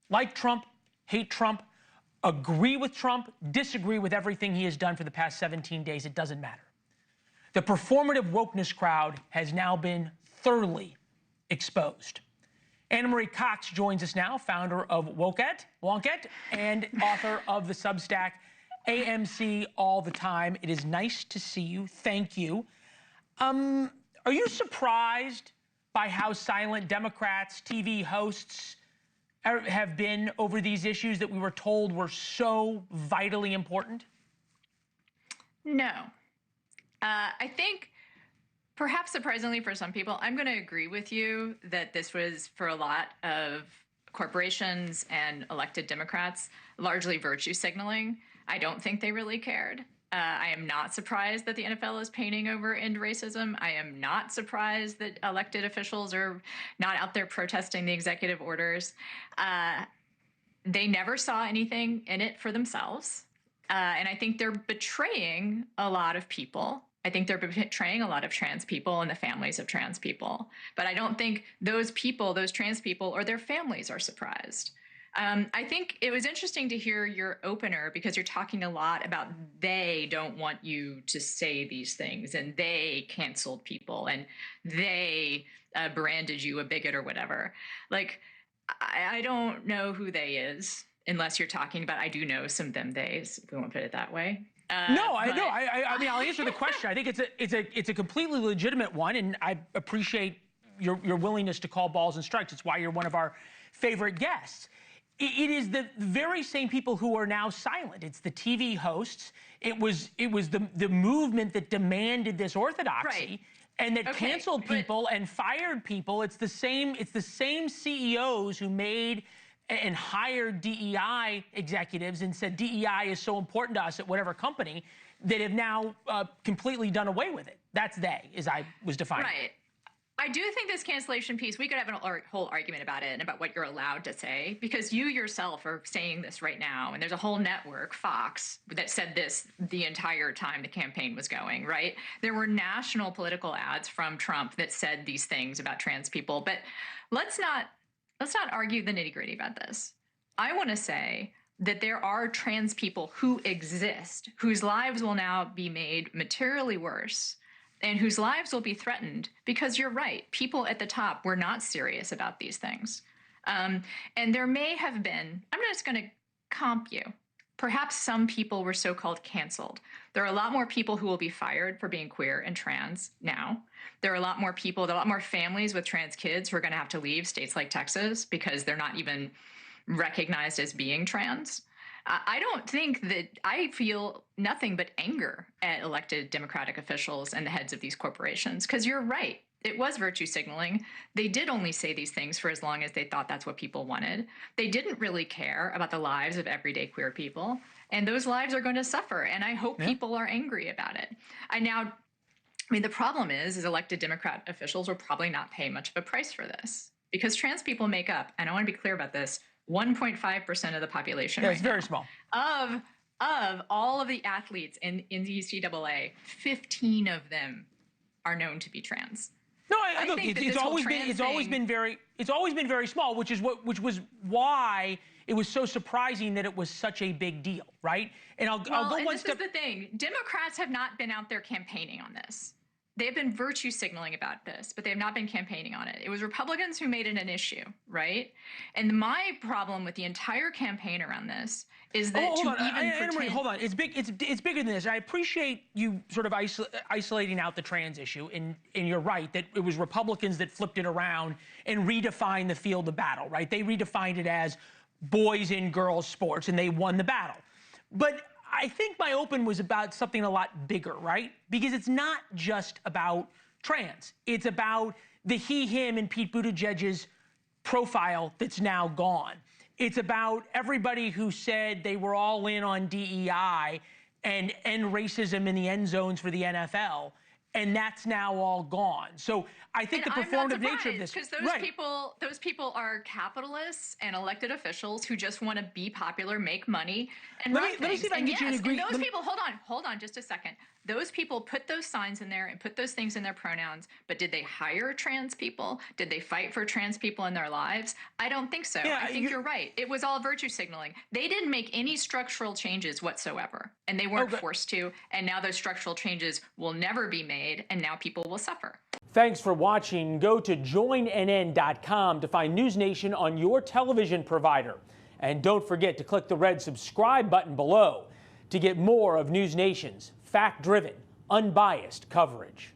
like Trump, hate Trump, agree with Trump, disagree with everything he has done for the past 17 days, it doesn't matter. The performative wokeness crowd has now been thoroughly exposed. Marie Cox joins us now, founder of Wonket and author of the Substack AMC All the Time. It is nice to see you. Thank you. Are you surprised by how silent Democrats, TV hosts have been over these issues that we were told were so vitally important? No. I think, perhaps surprisingly for some people, I'm going to agree with you that this was, for a lot of corporations and elected Democrats, largely virtue signaling. I don't think they really cared. I am not surprised that the NFL is painting over end racism. I am not surprised that elected officials are not out there protesting the executive orders. They never saw anything in it for themselves. And I think they're betraying a lot of people. I think they're betraying a lot of trans people and the families of trans people. But I don't think those people, those trans people or their families are surprised. I think it was interesting to hear your opener because you're talking a lot about they don't want you to say these things and they canceled people and they branded you a bigot or whatever. Like, I don't know who they is unless you're talking about, I do know some them theys, if we want to put it that way. No, I know. I mean, I'll answer the question. I think it's a completely legitimate one, and I appreciate your willingness to call balls and strikes. It's why you're one of our favorite guests. It is the very same people who are now silent. It's the TV hosts. It was the movement that demanded this orthodoxy. Right. And that canceled people and fired people. It's the same CEOs who made and hired DEI executives and said DEI is so important to us at whatever company that have now completely done away with it. That's they, as I was defining. Right. I do think this cancellation piece, we could have a whole argument about it and about what you're allowed to say, because you yourself are saying this right now. And there's a whole network, Fox, that said this the entire time the campaign was going, right? There were national political ads from Trump that said these things about trans people. But let's not argue the nitty-gritty about this. I want to say that there are trans people who exist, whose lives will now be made materially worse, and whose lives will be threatened because you're right. People at the top were not serious about these things. And there may have been, I'm just going to comp you. Perhaps some people were so-called canceled. There are a lot more people who will be fired for being queer and trans now. There are a lot more people, there are a lot more families with trans kids who are going to have to leave states like Texas because they're not even recognized as being trans. I don't think that I feel nothing but anger at elected Democratic officials and the heads of these corporations, because you're right. It was virtue signaling. They did only say these things for as long as they thought that's what people wanted. They didn't really care about the lives of everyday queer people, and those lives are going to suffer. And I hope people are angry about it. I mean, the problem is elected Democrat officials will probably not pay much of a price for this because trans people make up, and I want to be clear about this, 1.5% of the population. Yeah, it's very small. Of all of the athletes in the NCAA, 15 of them are known to be trans. No, look, it's always been very small, which was why it was so surprising that it was such a big deal, right? And I'll go one step. This is the thing: Democrats have not been out there campaigning on this. They've been virtue signaling about this, but they have not been campaigning on it. It was Republicans who made it an issue, right? And my problem with the entire campaign around this is that hold on. It's bigger than this. I appreciate you sort of isolating out the trans issue, and you're right that it was Republicans that flipped it around and redefined the field of battle, right? They redefined it as boys and girls sports, and they won the battle. But I think my open was about something a lot bigger, right? Because it's not just about trans. It's about the he, him, and Pete Buttigieg's profile that's now gone. It's about everybody who said they were all in on DEI and end racism in the end zones for the NFL and that's now all gone. So I think the performative nature of this, because those people are capitalists and elected officials who just want to be popular, make money, and run things. Let me see if I can get you to agree. And those people, hold on just a second. Those people put those signs in there and put those things in their pronouns, but did they hire trans people? Did they fight for trans people in their lives? I don't think so. Yeah, I think you're right. It was all virtue signaling. They didn't make any structural changes whatsoever, and they weren't forced to, and now those structural changes will never be made, and now people will suffer. Thanks for watching. Go to joinnn.com to find NewsNation on your television provider. And don't forget to click the red subscribe button below to get more of NewsNation's fact-driven, unbiased coverage.